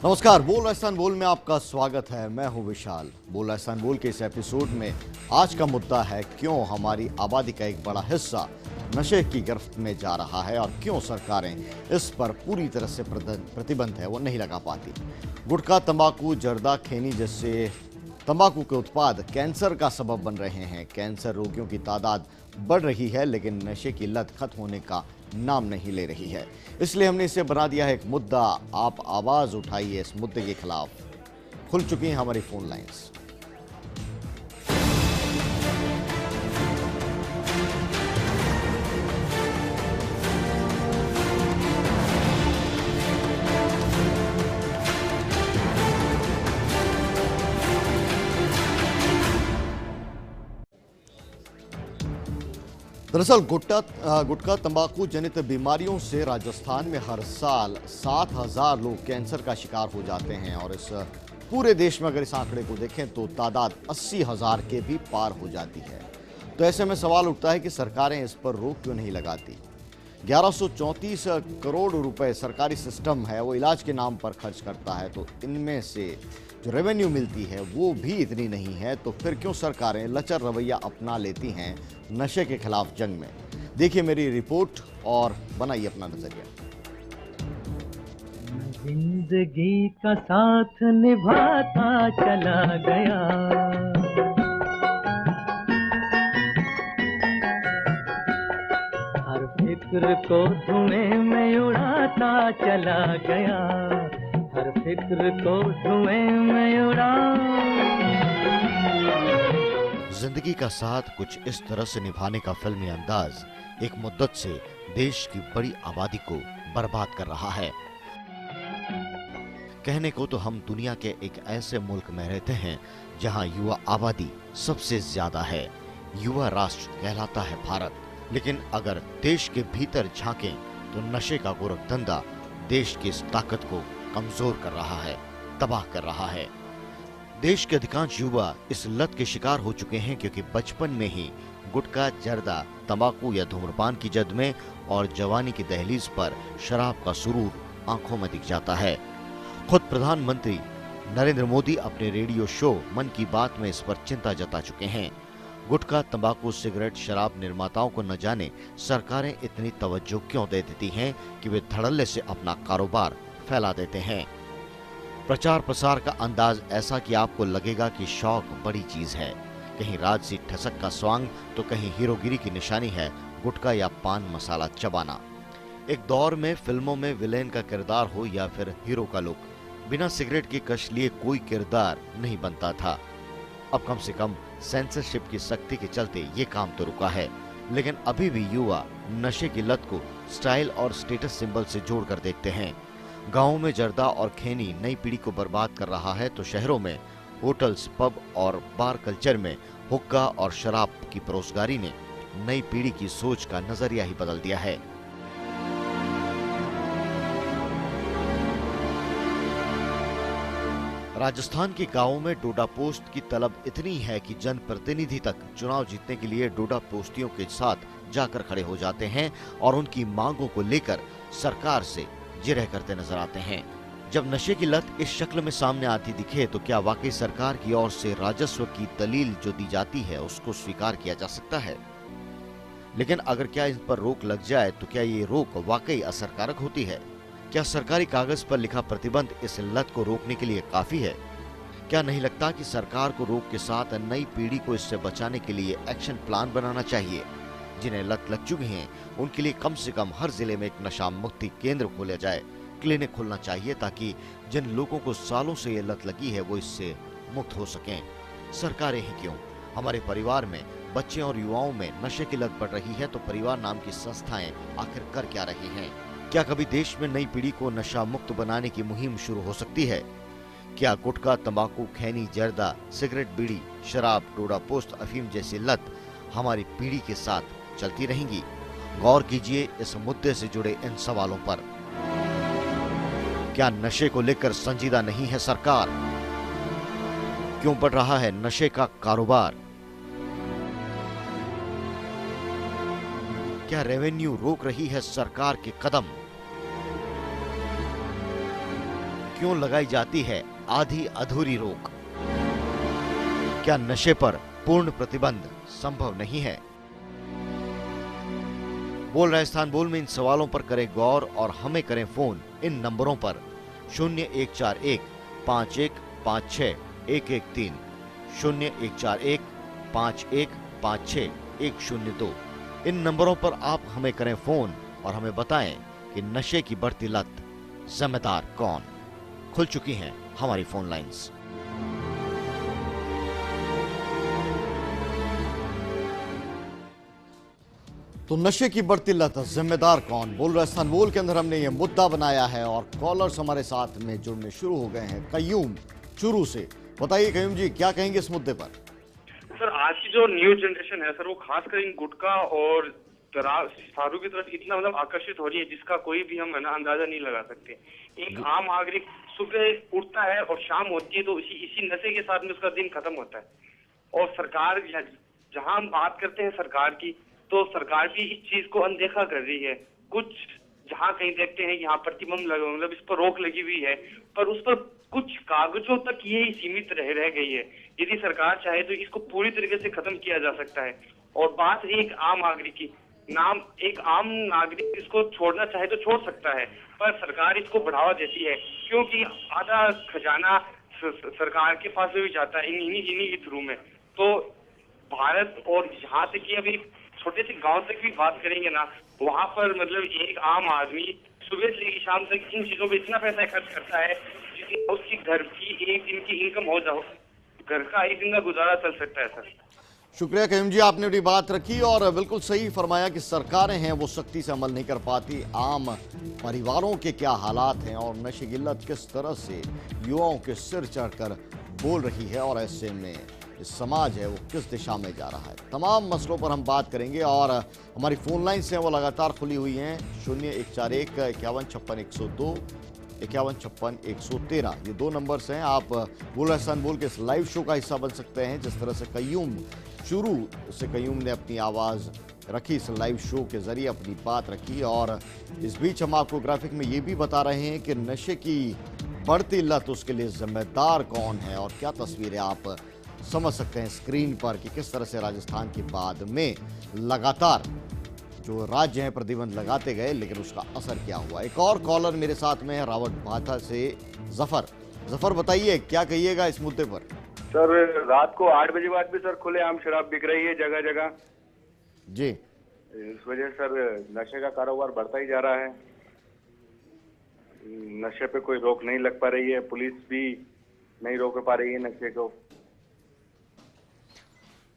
नमस्कार, बोल राजस्थान बोल में आपका स्वागत है। मैं हूं विशाल। बोल राजस्थान बोल के इस एपिसोड में आज का मुद्दा है क्यों हमारी आबादी का एक बड़ा हिस्सा नशे की गिरफ्त में जा रहा है और क्यों सरकारें इस पर पूरी तरह से प्रतिबंध है वो नहीं लगा पाती। गुटखा, तंबाकू, जर्दा, खैनी जैसे तंबाकू के उत्पाद कैंसर का सबब बन रहे हैं। कैंसर रोगियों की तादाद बढ़ रही है, लेकिन नशे की लत खत्म होने का नाम नहीं ले रही है। इसलिए हमने इसे बना दिया है एक मुद्दा। आप आवाज उठाइए इस मुद्दे के खिलाफ। खुल चुकी हैं हमारी फोन लाइंस। दरअसल गुटखा तंबाकू जनित बीमारियों से राजस्थान में हर साल 7,000 लोग कैंसर का शिकार हो जाते हैं और इस पूरे देश में अगर इस आंकड़े को देखें तो तादाद 80,000 के भी पार हो जाती है। तो ऐसे में सवाल उठता है कि सरकारें इस पर रोक क्यों नहीं लगाती। 1134 करोड़ रुपए सरकारी सिस्टम है वो इलाज के नाम पर खर्च करता है, तो इनमें से जो रेवेन्यू मिलती है वो भी इतनी नहीं है। तो फिर क्यों सरकारें लचर रवैया अपना लेती हैं नशे के खिलाफ जंग में। देखिए मेरी रिपोर्ट और बनाइए अपना नजरिया। जिंदगी का साथ निभाता चला गया, हर फिक्र को धुएं में उड़ाता चला गया, हर फिक्र को धुएं में उड़ा। जिंदगी का साथ कुछ इस तरह से निभाने का फिल्मी अंदाज एक मुद्दत से देश की बड़ी आबादी को बर्बाद कर रहा है। कहने को तो हम दुनिया के एक ऐसे मुल्क में रहते हैं जहां युवा आबादी सबसे ज्यादा है। युवा राष्ट्र कहलाता है भारत। लेकिन अगर देश के भीतर झांकें तो नशे का गोरख धंधा देश की इस ताकत को कमजोर कर रहा है, तबाह कर रहा है। देश के अधिकांश युवा इस लत के शिकार हो चुके हैं क्योंकि बचपन में ही गुटखा, जर्दा, तंबाकू या धूम्रपान की जद में और जवानी की दहलीज पर शराब का सुरूर आंखों में दिख जाता है। खुद प्रधानमंत्री नरेंद्र मोदी अपने रेडियो शो मन की बात में इस पर चिंता जता चुके हैं। गुटखा, तंबाकू, सिगरेट, शराब निर्माताओं को न जाने सरकारें इतनी तवज्जो क्यों दे देती हैं कि वे धड़ल्ले से अपना कारोबार फैला देते हैं। प्रचार प्रसार का अंदाज ऐसा कि आपको लगेगा कि शौक बड़ी चीज है। कहीं राजसी ठसक का स्वांग तो कहीं हीरोगिरी की निशानी है गुटखा या पान मसाला चबाना। एक दौर में फिल्मों में विलेन का किरदार हो या फिर हीरो का लुक, बिना सिगरेट की कश लिए कोई किरदार नहीं बनता था। अब कम से कम सेंसरशिप की सख्ती के चलते ये काम तो रुका है, लेकिन अभी भी युवा नशे की लत को स्टाइल और स्टेटस सिंबल से जोड़कर देखते हैं। गांवों में जर्दा और खैनी नई पीढ़ी को बर्बाद कर रहा है तो शहरों में होटल्स, पब और बार कल्चर में हुक्का और शराब की परोसगारी ने नई पीढ़ी की सोच का नजरिया ही बदल दिया है। राजस्थान के गांवों में डोडा पोस्ट की तलब इतनी है कि जनप्रतिनिधि तक चुनाव जीतने के लिए डोडा पोस्टियों के साथ जाकर खड़े हो जाते हैं और उनकी मांगों को लेकर सरकार से जिरह करते नजर आते हैं। जब नशे की लत इस शक्ल में सामने आती दिखे तो क्या वाकई सरकार की ओर से राजस्व की दलील जो दी जाती है उसको स्वीकार किया जा सकता है? लेकिन अगर क्या इन पर रोक लग जाए तो क्या ये रोक वाकई असरकारक होती है? क्या सरकारी कागज पर लिखा प्रतिबंध इस लत को रोकने के लिए काफी है? क्या नहीं लगता कि सरकार को रोक के साथ नई पीढ़ी को इससे बचाने के लिए एक्शन प्लान बनाना चाहिए? जिन्हें लत लग चुकी हैं उनके लिए कम से कम हर जिले में एक नशा मुक्ति केंद्र खोला जाए, क्लिनिक खोलना चाहिए ताकि जिन लोगों को सालों से ये लत लगी है वो इससे मुक्त हो सकें। सरकारें ही क्यों, हमारे परिवार में बच्चे और युवाओं में नशे की लत बढ़ रही है तो परिवार नाम की संस्थाएं आखिर कर क्या रही हैं? क्या कभी देश में नई पीढ़ी को नशा मुक्त बनाने की मुहिम शुरू हो सकती है? क्या गुटखा, तंबाकू, खैनी, जर्दा, सिगरेट, बीड़ी, शराब, डोडा पोस्ट, अफीम जैसी लत हमारी पीढ़ी के साथ चलती रहेंगी? गौर कीजिए इस मुद्दे से जुड़े इन सवालों पर। क्या नशे को लेकर संजीदा नहीं है सरकार? क्यों बढ़ रहा है नशे का कारोबार? क्या रेवेन्यू रोक रही है सरकार के कदम? क्यों लगाई जाती है आधी अधूरी रोक? क्या नशे पर पूर्ण प्रतिबंध संभव नहीं है? बोल राजस्थान बोल में इन सवालों पर करें गौर और हमें करें फोन इन नंबरों पर 01415156 01415156 इन नंबरों पर आप हमें करें फोन और हमें बताएं कि नशे की बढ़ती लत जिम्मेदार कौन? खुल चुकी हैं हमारी फोन लाइंस। तो नशे की बढ़ती लत जिम्मेदार कौन? बोल राजस्थान बोल के अंदर हमने ये मुद्दा बनाया है और कॉलर्स हमारे साथ में जुड़ने शुरू हो गए हैं। कयूम चुरू से, बताइए कयूम जी क्या कहेंगे इस मुद्दे पर? सर, आज की जो न्यू जनरेशन है सर, वो खासकर इन गुटखा और दारू की तरफ इतना मतलब आकर्षित हो रही है जिसका कोई भी हम ना अंदाजा नहीं लगा सकते। एक आम नागरिक सुबह उठता है और शाम होती है तो इसी नशे के साथ में उसका दिन खत्म होता है। और सरकार, जहां हम बात करते हैं सरकार की, तो सरकार भी इस चीज को अनदेखा कर रही है। कुछ जहां कहीं देखते हैं यहाँ प्रतिबंध लगा, मतलब इस पर रोक लगी हुई है, पर उस पर कुछ कागजों तक ये सीमित रह गई है। यदि सरकार चाहे तो इसको पूरी तरीके से खत्म किया जा सकता है। और बात है एक आम नागरिक की, एक आम नागरिक इसको छोड़ना चाहे तो छोड़ सकता है, पर सरकार इसको बढ़ावा देती है क्योंकि आधा खजाना सरकार के पास में भी जाता है इन्हीं के थ्रू में। तो भारत, और यहाँ तक कि अभी छोटे से गांव तक भी बात करेंगे ना, वहाँ पर मतलब एक आम आदमी सुबह से लेकर शाम तक इन चीजों पे इतना पैसा खर्च करता है जिससे उसकी घर की एक दिन की इनकम हो जाओ, घर का एक दिन का गुजारा चल सकता है सर। शुक्रिया कयूम जी, आपने अपनी बात रखी और बिल्कुल सही फरमाया कि सरकारें हैं वो सख्ती से अमल नहीं कर पाती। आम परिवारों के क्या हालात हैं और नशे की लत किस तरह से युवाओं के सिर चढ़कर बोल रही है और ऐसे में इस समाज है वो किस दिशा में जा रहा है, तमाम मसलों पर हम बात करेंगे। और हमारी फोन लाइन्स हैं वो लगातार खुली हुई हैं 0141 51 56 113 ये दो नंबर्स हैं। आप बोल राजस्थान बोल के इस लाइव शो का हिस्सा बन सकते हैं। जिस तरह से कयूम चुरू से कयूम ने अपनी आवाज़ रखी, इस लाइव शो के जरिए अपनी बात रखी। और इस बीच हम आपको ग्राफिक में ये भी बता रहे हैं कि नशे की बढ़ती लत उसके लिए जिम्मेदार कौन है और क्या तस्वीरें आप समझ सकते हैं स्क्रीन पर कि किस तरह से राजस्थान के बाद में लगातार जो राज्य हैं प्रतिबंध लगाते गए लेकिन उसका असर क्या हुआ। एक और कॉलर मेरे साथ में है रावत भाटा से जफर, बताइए क्या कहिएगा इस मुद्दे पर? सर, रात को 8 बजे बाद भी सर खुलेआम शराब बिक रही है जगह जगह जी। इस वजह से सर नशे का कारोबार बढ़ता ही जा रहा है। नशे पे कोई रोक नहीं लग पा रही है, पुलिस भी नहीं रोक पा रही है नशे को।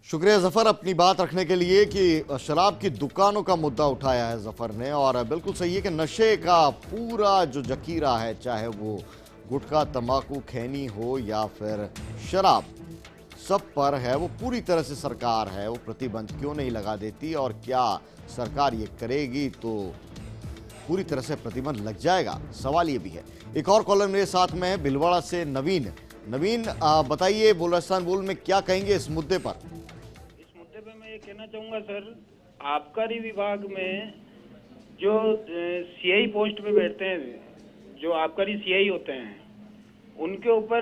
शुक्रिया जफर अपनी बात रखने के लिए कि शराब की दुकानों का मुद्दा उठाया है जफर ने। और बिल्कुल सही है कि नशे का पूरा जो जखीरा है, चाहे वो गुटखा, तंबाकू, खैनी हो या फिर शराब, सब पर है वो पूरी तरह से सरकार है वो प्रतिबंध क्यों नहीं लगा देती? और क्या सरकार ये करेगी तो पूरी तरह से प्रतिबंध लग जाएगा? सवाल ये भी है। एक और कॉलर मेरे साथ में है भिलवाड़ा से नवीन, बताइए बोल राजस्थान बोल में क्या कहेंगे इस मुद्दे पर? मैं ये कहना चाहूँगा सर, आबकारी विभाग में जो सीआई पोस्ट पे बैठते हैं, जो आबकारी सीआई होते हैं, उनके ऊपर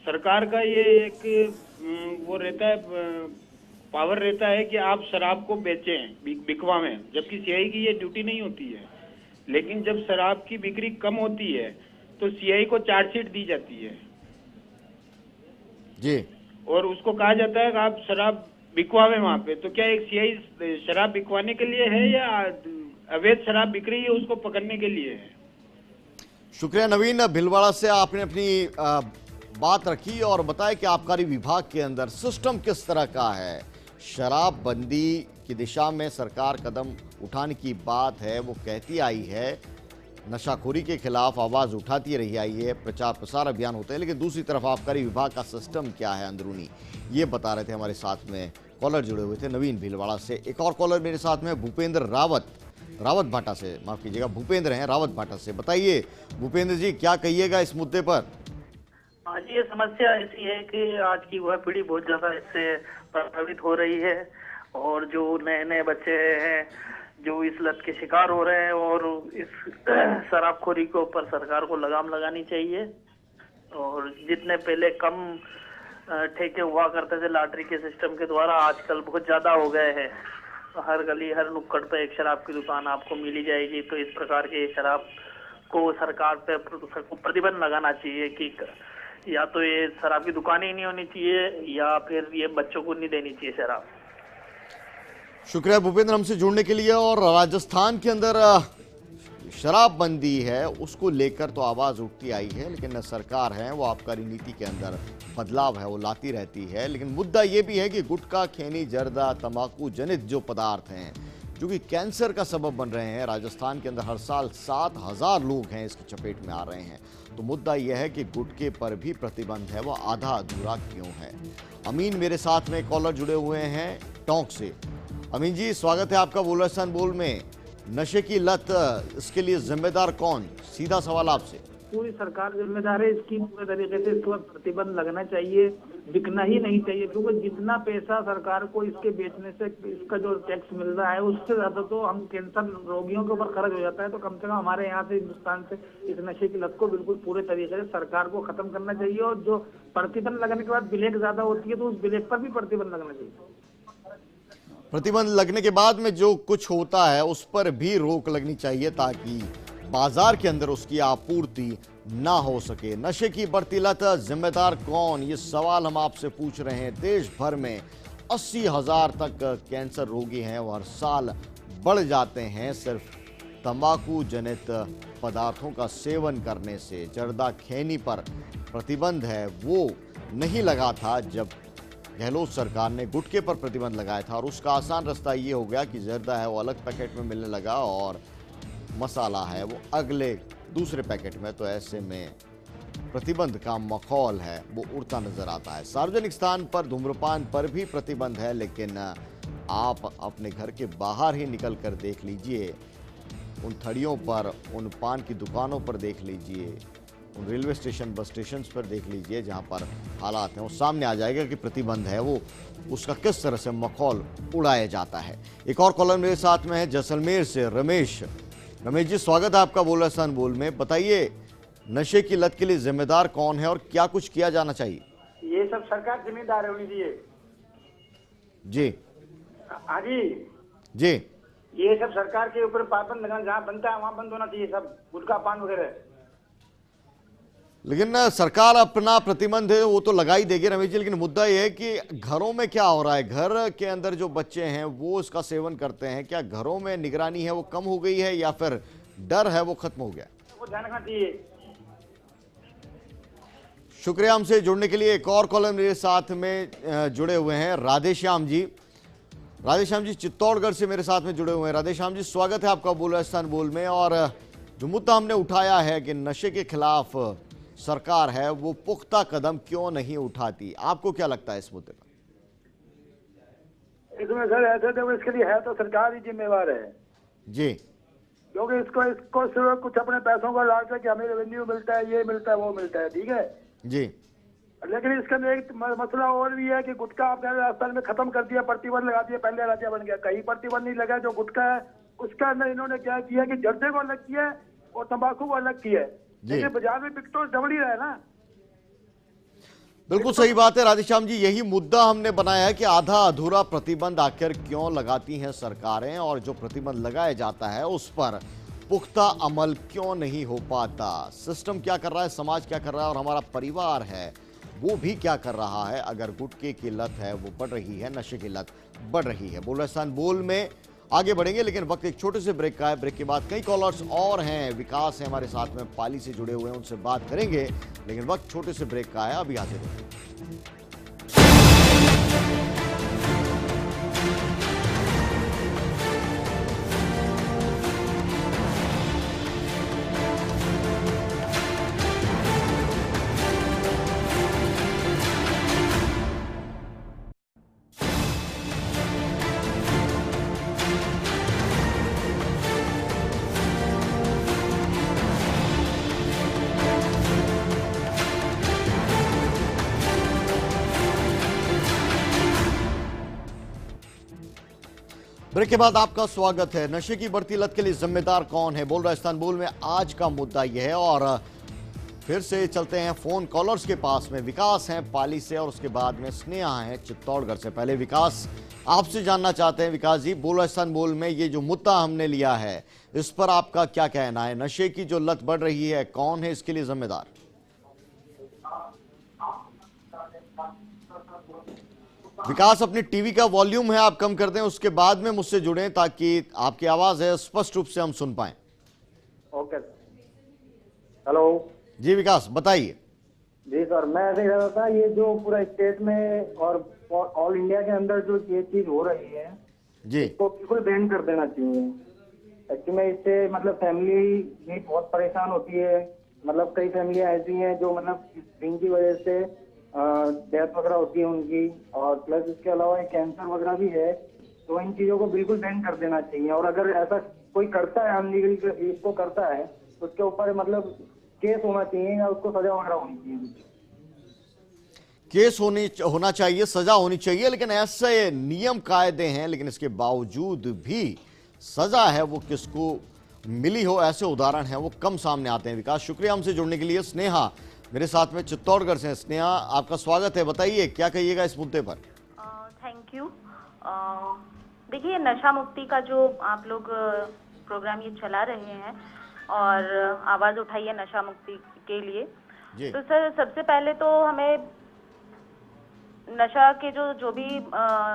सरकार का ये एक वो रहता है, पावर रहता है कि आप शराब को बेचें, बिकवाएं, जबकि सीआई की ये ड्यूटी नहीं होती है। लेकिन जब शराब की बिक्री कम होती है तो सीआई को चार्जशीट दी जाती है जी, और उसको कहा जाता है कि आप शराब बिकवावे वहाँ पे। तो क्या एक सीआई शराब बिकवाने के लिए है या अवैध शराब बिक रही है उसको पकड़ने के लिए है? शुक्रिया नवीन, भिलवाड़ा से आपने अपनी बात रखी और बताया कि आबकारी विभाग के अंदर सिस्टम किस तरह का है। शराबबंदी की दिशा में सरकार कदम उठाने की बात है वो कहती आई है, नशाखोरी के खिलाफ आवाज़ उठाती रही आई है, प्रचार प्रसार अभियान होते हैं, लेकिन दूसरी तरफ आबकारी विभाग का सिस्टम क्या है अंदरूनी, ये बता रहे थे हमारे साथ में कॉलर जुड़े हुए थे नवीन भिलवाड़ा से। एक और कॉलर मेरे साथ में भूपेंद्र रावत भाटा से, माफ कीजिएगा भूपेंद्र हैं रावत भाटा से। बताइए भूपेंद्र जी क्या कहिएगा इस मुद्दे पर? हाँ जी, ये समस्या ऐसी है कि आज की युवा पीढ़ी बहुत ज्यादा इससे प्रभावित हो रही है और जो नए नए बच्चे हैं जो इस लत के शिकार हो रहे हैं, और इस शराबखोरी के ऊपर सरकार को लगाम लगानी चाहिए। और जितने पहले कम ठेके हुआ करते थे लॉटरी के सिस्टम के द्वारा, आजकल बहुत ज्यादा हो गए हैं। हर गली हर नुक्कड़ पे एक शराब की दुकान आपको मिली जाएगी। तो इस प्रकार के शराब को सरकार पे प्रतिबंध लगाना चाहिए कि या तो ये शराब की दुकानें ही नहीं होनी चाहिए, या फिर ये बच्चों को नहीं देनी चाहिए शराब। शुक्रिया भूपेंद्र हमसे जुड़ने के लिए। और राजस्थान के अंदर शराबबंदी है, उसको लेकर तो आवाज उठती आई है, लेकिन सरकार है वो आबकारी नीति के अंदर बदलाव है वो लाती रहती है। लेकिन मुद्दा ये भी है कि गुटखा, खैनी, जर्दा, तंबाकू जनित जो पदार्थ हैं जो कि कैंसर का सबब बन रहे हैं, राजस्थान के अंदर हर साल 7,000 लोग हैं इसकी चपेट में आ रहे हैं। तो मुद्दा यह है कि गुटखे पर भी प्रतिबंध है वो आधा अधूरा क्यों है। अमीन मेरे साथ में कॉलर जुड़े हुए हैं टोंक से। अमीन जी, स्वागत है आपका बोलरस्तान बोल में। नशे की लत, इसके लिए जिम्मेदार कौन? सीधा सवाल आपसे। पूरी सरकार जिम्मेदार है इसकी। पूरे तरीके से इस पर प्रतिबंध लगना चाहिए, बिकना ही नहीं चाहिए। क्योंकि जितना पैसा सरकार को इसके बेचने से इसका जो टैक्स मिल रहा है, उससे ज्यादा तो हम कैंसर रोगियों के ऊपर खर्च हो जाता है। तो कम से कम हमारे यहाँ से, हिंदुस्तान से, इस नशे की लत को बिल्कुल पूरे तरीके से सरकार को खत्म करना चाहिए। और जो प्रतिबंध लगने के बाद ब्लैक ज्यादा होती है, तो उस ब्लैक पर भी प्रतिबंध लगना चाहिए। प्रतिबंध लगने के बाद में जो कुछ होता है उस पर भी रोक लगनी चाहिए, ताकि बाजार के अंदर उसकी आपूर्ति ना हो सके। नशे की बढ़ती लत, जिम्मेदार कौन? ये सवाल हम आपसे पूछ रहे हैं। देश भर में 80,000 तक कैंसर रोगी हैं, वो हर साल बढ़ जाते हैं सिर्फ तंबाकू जनित पदार्थों का सेवन करने से। जर्दा, खैनी पर प्रतिबंध है वो नहीं लगा था जब गहलोत सरकार ने गुटखे पर प्रतिबंध लगाया था, और उसका आसान रास्ता ये हो गया कि जर्दा है वो अलग पैकेट में मिलने लगा और मसाला है वो अगले दूसरे पैकेट में। तो ऐसे में प्रतिबंध का माहौल है वो उड़ता नजर आता है। सार्वजनिक स्थान पर धूम्रपान पर भी प्रतिबंध है, लेकिन आप अपने घर के बाहर ही निकल कर देख लीजिए, उन थड़ियों पर, उन पान की दुकानों पर देख लीजिए, उन रेलवे स्टेशन, बस स्टेशन पर देख लीजिए, जहां पर हालात हैं वो सामने आ जाएगा कि प्रतिबंध है वो उसका किस तरह से माहौल उड़ाया जाता है। एक और कॉलर मेरे साथ में है जैसलमेर से रमेश। रमेश जी, स्वागत है आपका बोलरस्तान बोल में। बताइए, नशे की लत के लिए जिम्मेदार कौन है और क्या कुछ किया जाना चाहिए? ये सब सरकार जिम्मेदार होनी चाहिए। जी हाँ जी, जी, ये सब सरकार के ऊपर पाबंद लगाना, जहाँ बनता है वहाँ बंद होना चाहिए सब, गुटखा, पान वगैरह। लेकिन सरकार अपना प्रतिबंध है वो तो लगा ही देगी रमेश जी, लेकिन मुद्दा ये है कि घरों में क्या हो रहा है। घर के अंदर जो बच्चे हैं वो इसका सेवन करते हैं, क्या घरों में निगरानी है वो कम हो गई है या फिर डर है वो खत्म हो गया? वो ध्यान रखना चाहिए। शुक्रिया हमसे जुड़ने के लिए। एक और कॉलर मेरे साथ में जुड़े हुए हैं राधेश्याम जी। राधेश्याम जी चित्तौड़गढ़ से मेरे साथ में जुड़े हुए हैं। राधेश्याम जी, स्वागत है आपका बोलरस्तान बोल में। और जो मुद्दा हमने उठाया है कि नशे के खिलाफ सरकार है वो पुख्ता कदम क्यों नहीं उठाती, आपको क्या लगता है इस मुद्दे पर? इसमें सर ऐसे तो इसके लिए है तो सरकार ही जिम्मेवार है जी, क्योंकि इसको सिर्फ कुछ अपने पैसों का लालच है कि हमें रेवेन्यू मिलता है, ये मिलता है, वो मिलता है, ठीक है जी। लेकिन इसके अंदर एक मसला और भी है कि गुटखा आपने राजस्थान में खत्म कर दिया, प्रतिबंध लगा दिया, पहले राज्य बन गया, कहीं प्रतिबंध नहीं लगा। जो गुटखा है उसका अंदर इन्होंने क्या किया कि जर्दे को अलग किया है और तंबाकू को अलग किया है, लेकिन बाजार में बिक तो डबल ही रहा है ना। बिल्कुल सही बात है राधेश्याम जी, यही मुद्दा हमने बनाया है कि आधा अधूरा प्रतिबंध आखिर क्यों लगाती हैं सरकारें, और जो प्रतिबंध लगाया जाता है उस पर पुख्ता अमल क्यों नहीं हो पाता। सिस्टम क्या कर रहा है, समाज क्या कर रहा है, और हमारा परिवार है वो भी क्या कर रहा है अगर गुटखे की लत है वो बढ़ रही है, नशे की लत बढ़ रही है। बोलरस्तान बोल में आगे बढ़ेंगे, लेकिन वक्त एक छोटे से ब्रेक का है। ब्रेक के बाद कई कॉलर्स और हैं, विकास है हमारे साथ में, पाली से जुड़े हुए हैं, उनसे बात करेंगे, लेकिन वक्त छोटे से ब्रेक का है, अभी हाजिर होंगे। ब्रेक के बाद आपका स्वागत है। नशे की बढ़ती लत के लिए जिम्मेदार कौन है, बोल राजस्थान बोल में आज का मुद्दा यह है। और फिर से चलते हैं फोन कॉलर्स के पास में। विकास हैं पाली से और उसके बाद में स्नेहा है चित्तौड़गढ़ से। पहले विकास, आपसे जानना चाहते हैं। विकास जी, बोल राजस्थान बोल में ये जो मुद्दा हमने लिया है, इस पर आपका क्या कहना है? नशे की जो लत बढ़ रही है, कौन है इसके लिए जिम्मेदार? विकास, अपनी टीवी का वॉल्यूम है आप कम कर दें, उसके बाद में मुझसे जुड़ें ताकि आपकी आवाज है स्पष्ट रूप से हम सुन पाएं। ओके। हेलो जी विकास, बताइए। जी सर, मैं ऐसे कह रहा था, ये जो पूरा स्टेट में और ऑल इंडिया के अंदर जो ये चीज हो रही है जी, इसको बिल्कुल बैन कर देना चाहिए। एक्चुअली में इससे मतलब फैमिली भी बहुत परेशान होती है। मतलब कई फैमिलियां ऐसी हैं जो मतलब ड्रिंक की वजह से डेथ वगैरह होती है उनकी, और प्लस इसके अलावा कैंसर वगैरह भी है। तो इन चीजों को बिल्कुल बैन कर देना चाहिए। और अगर ऐसा कोई करता है, अनलीगल इसको करता है, तो उसके ऊपर मतलब केस होना चाहिए या उसको सजा वगैरह होनी चाहिए। केस होना चाहिए, सजा होनी चाहिए, लेकिन ऐसे नियम कायदे हैं, लेकिन इसके बावजूद भी सजा है वो किसको मिली हो, ऐसे उदाहरण हैं वो कम सामने आते हैं। विकास, शुक्रिया हमसे जुड़ने के लिए। स्नेहा मेरे साथ में चित्तौड़गढ़ से। स्नेहा, आपका स्वागत है, बताइए क्या कहिएगा इस मुद्दे पर? Thank you. देखिए, नशा मुक्ति का जो आप लोग प्रोग्राम ये चला रहे हैं और आवाज उठाइए नशा मुक्ति के लिए, तो सर सबसे पहले तो हमें नशा के जो भी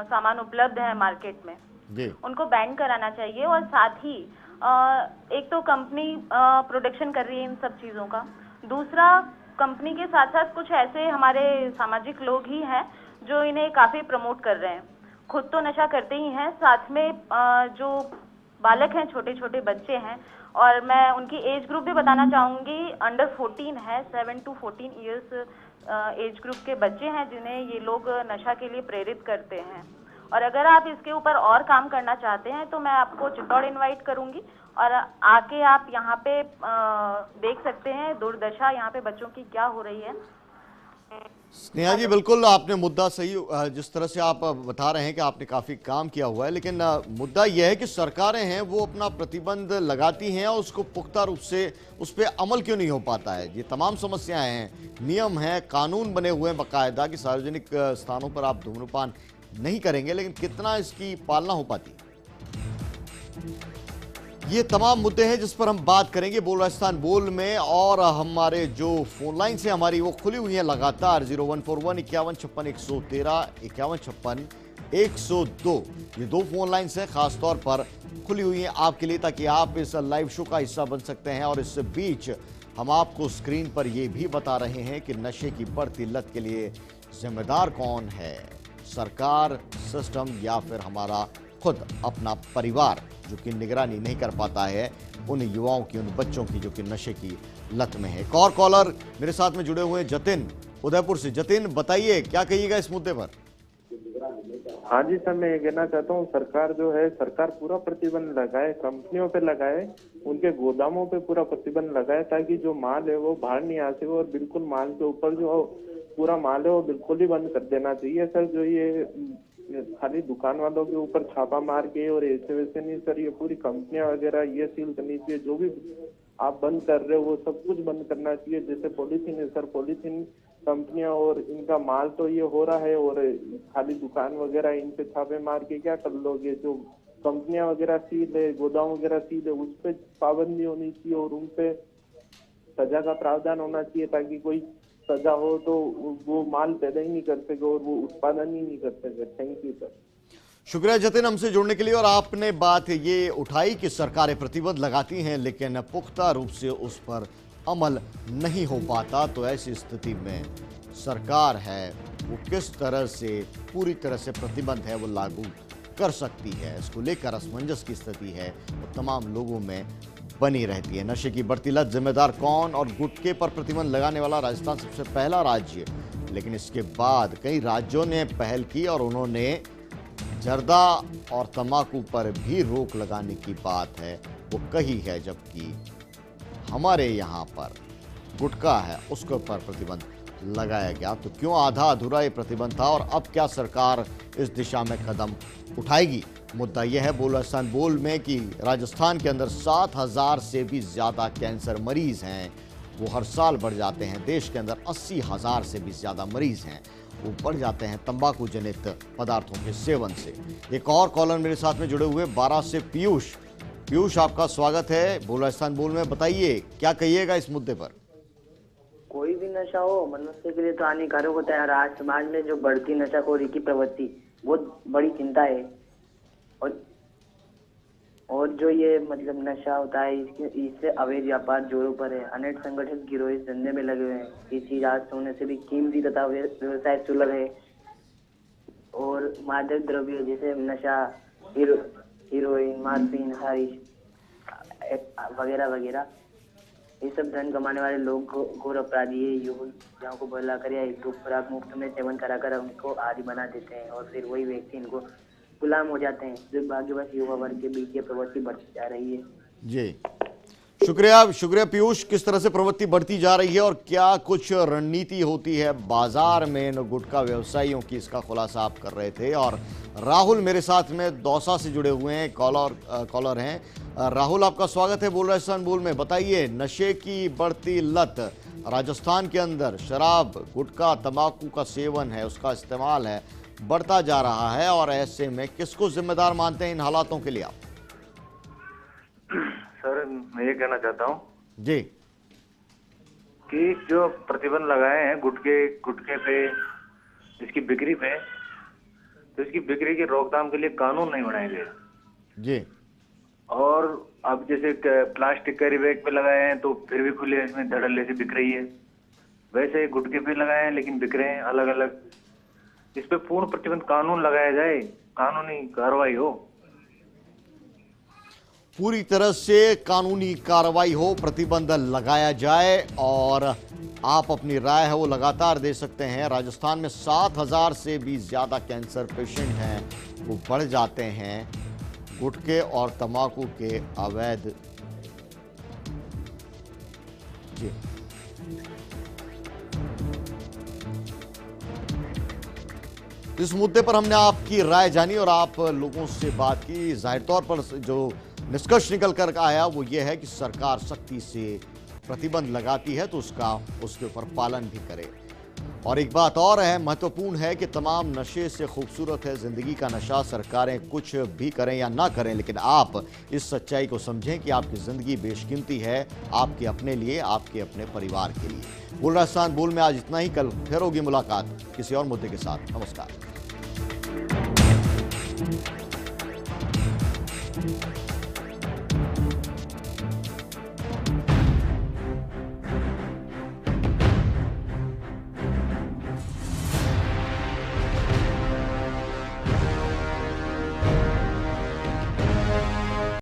सामान उपलब्ध है मार्केट में उनको बैन कराना चाहिए। और साथ ही एक तो कंपनी प्रोडक्शन कर रही है इन सब चीजों का, दूसरा कंपनी के साथ साथ कुछ ऐसे हमारे सामाजिक लोग ही हैं जो इन्हें काफी प्रमोट कर रहे हैं। खुद तो नशा करते ही हैं, साथ में जो बालक हैं, छोटे छोटे बच्चे हैं, और मैं उनकी एज ग्रुप भी बताना चाहूंगी, अंडर 14 है, 7 to 14 ईयर्स एज ग्रुप के बच्चे हैं जिन्हें ये लोग नशा के लिए प्रेरित करते हैं। और अगर आप इसके ऊपर और काम करना चाहते हैं तो मैं आपको चित्तौड़ इनवाइट करूंगी और आके आप यहाँ पे देख सकते हैं दुर्दशा यहाँ पे बच्चों की क्या हो रही है। स्नेहा जी, बिल्कुल आपने मुद्दा सही, जिस तरह से आप बता रहे हैं कि आपने काफी काम किया हुआ है, लेकिन मुद्दा यह है कि सरकारें हैं वो अपना प्रतिबंध लगाती हैं और उसको पुख्ता रूप से उस पर अमल क्यों नहीं हो पाता है। ये तमाम समस्याएं हैं, नियम हैं, कानून बने हुए हैं बाकायदा कि सार्वजनिक स्थानों पर आप धूम्रपान नहीं करेंगे, लेकिन कितना इसकी पालना हो पाती है। ये तमाम मुद्दे हैं जिस पर हम बात करेंगे बोल राजस्थान बोल में। और हमारे जो फोन लाइन से हमारी वो खुली हुई है लगातार 0141 5156 113 5156 102, ये दो फोन लाइन्स हैं खासतौर पर खुली हुई हैं आपके लिए, ताकि आप इस लाइव शो का हिस्सा बन सकते हैं। और इस बीच हम आपको स्क्रीन पर ये भी बता रहे हैं कि नशे की बढ़ती लत के लिए जिम्मेदार कौन है, सरकार, सिस्टम, या फिर हमारा खुद अपना परिवार जो कि निगरानी नहीं कर पाता है उन युवाओं की, उन बच्चों की जो कि नशे की लत में है। एक और कॉलर मेरे साथ में जुड़े हुए हैं, जतिन उदयपुर से। जतिन, बताइए क्या कहिएगा इस मुद्दे पर? हाँ जी सर, मैं ये कहना चाहता हूँ, सरकार जो है, सरकार पूरा प्रतिबंध लगाए, कंपनियों पे लगाए, उनके गोदामों पे पूरा प्रतिबंध लगाए, ताकि जो माल है वो बाहर नहीं आ सके। और बिल्कुल माल के ऊपर जो पूरा माल है वो बिल्कुल ही बंद कर देना चाहिए सर। जो ये खाली दुकान वालों के ऊपर छापा मार के और ऐसे वैसे नहीं सर, ये पूरी कंपनियां वगैरह ये सील करनी चाहिए। जो भी आप बंद कर रहे हो वो सब कुछ बंद करना चाहिए। जैसे पॉलीथीन है सर, पॉलीथीन कंपनियां और इनका माल तो ये हो रहा है, और खाली दुकान वगैरह इन पे छापे मार के क्या कर लोगे? जो कंपनियां वगैरह सील है, गोदाम वगैरह सील है, उस पर पाबंदी होनी चाहिए और उन पे सजा का प्रावधान होना चाहिए, ताकि कोई सजा हो तो वो माल पैदा ही नहीं कर सके और वो उत्पादन ही नहीं कर सके। Thank you sir. शुक्रिया जतिन हमसे जुड़ने के लिए। और आपने बात ये उठाई कि सरकारें प्रतिबंध लगाती हैं लेकिन पुख्ता रूप से उस पर अमल नहीं हो पाता, तो ऐसी स्थिति में सरकार है वो किस तरह से पूरी तरह से प्रतिबंध है वो लागू कर सकती है, इसको लेकर असमंजस की स्थिति है वो तमाम लोगों में बनी रहती है। नशे की बढ़ती लत जिम्मेदार कौन? और गुटखे पर प्रतिबंध लगाने वाला राजस्थान सबसे पहला राज्य, लेकिन इसके बाद कई राज्यों ने पहल की और उन्होंने जर्दा और तंबाकू पर भी रोक लगाने की बात है वो कही है, जबकि हमारे यहाँ पर गुटखा है उसके ऊपर प्रतिबंध लगाया गया। तो क्यों आधा अधूरा ये प्रतिबंध था और अब क्या सरकार इस दिशा में कदम उठाएगी? मुद्दा यह है बोल राजस्थान बोल में कि राजस्थान के अंदर 7,000 से भी ज़्यादा कैंसर मरीज हैं, वो हर साल बढ़ जाते हैं। देश के अंदर 80,000 से भी ज़्यादा मरीज हैं, वो बढ़ जाते हैं तंबाकू जनित पदार्थों के सेवन से। एक और कॉलर मेरे साथ में जुड़े हुए 12 से पीयूष। पीयूष, आपका स्वागत है बोल राजस्थान बोल में। बताइए क्या कहिएगा इस मुद्दे पर। कोई भी नशा हो मनुष्य के लिए तो हानिकारक होता है और आज समाज में जो बढ़ती नशाखोरी की प्रवृत्ति बहुत बड़ी चिंता है। और जो ये मतलब नशा होता है इससे अवैध व्यापार जोरों पर है। अनेक संगठित गिरोह इस धंधे में लगे हुए हैं। ये चीज आज सोने से भी कीमती तथा व्यवसाय सुलभ है। और मादक द्रव्य जैसे नशा, हीरोइन, मार्फिन, हारिश वगैरह वगैरह, ये सब धन कमाने वाले लोग घोर अपराधी है। युवकों को बुलाकर या एक दो खुराक मुफ्त में सेवन कराकर उनको आदि बना देते हैं और फिर वही व्यक्ति इनको गुलाम हो जाते हैं। दुर्भाग्यवश युवा वर्ग के बीच ये प्रवृत्ति बढ़ती जा रही है। जी, शुक्रिया पीयूष। किस तरह से प्रवृत्ति बढ़ती जा रही है और क्या कुछ रणनीति होती है बाजार में इन गुटखा व्यवसायियों की, इसका खुलासा आप कर रहे थे। और राहुल मेरे साथ में दौसा से जुड़े हुए हैं, कॉलर हैं। राहुल, आपका स्वागत है बोल राजस्थान बोल में। बताइए, नशे की बढ़ती लत राजस्थान के अंदर, शराब, गुटखा, तंबाकू का सेवन है, उसका इस्तेमाल है, बढ़ता जा रहा है और ऐसे में किसको जिम्मेदार मानते हैं इन हालातों के लिए आप? सर, मैं ये कहना चाहता हूँ जी कि जो प्रतिबंध लगाए हैं गुटखे पे, इसकी बिक्री पे, तो इसकी बिक्री की रोकथाम के लिए कानून नहीं बनाए गए जी। और अब जैसे प्लास्टिक कैरी बैग पे लगाए हैं तो फिर भी खुले इसमें धड़ल्ले से बिक रही है। वैसे ही गुटखे पे लगाए हैं लेकिन बिक रहे हैं अलग अलग। इस पे पूर्ण प्रतिबंध कानून लगाया जाए, कानूनी कार्रवाई हो, पूरी तरह से कानूनी कार्रवाई हो, प्रतिबंध लगाया जाए। और आप अपनी राय है वो लगातार दे सकते हैं। राजस्थान में 7,000 से भी ज़्यादा कैंसर पेशेंट हैं, वो बढ़ जाते हैं गुटखे और तंबाकू के अवैध। जी, इस मुद्दे पर हमने आपकी राय जानी और आप लोगों से बात की। जाहिर तौर पर जो निष्कर्ष निकल कर आया वो ये है कि सरकार सख्ती से प्रतिबंध लगाती है तो उसके ऊपर पालन भी करे। और एक बात और है, महत्वपूर्ण है कि तमाम नशे से खूबसूरत है जिंदगी का नशा। सरकारें कुछ भी करें या ना करें, लेकिन आप इस सच्चाई को समझें कि आपकी ज़िंदगी बेशकीमती है, आपके अपने लिए, आपके अपने परिवार के लिए। बोल राजस्थान बोल में आज इतना ही। कल फिर होगी मुलाकात किसी और मुद्दे के साथ। नमस्कार।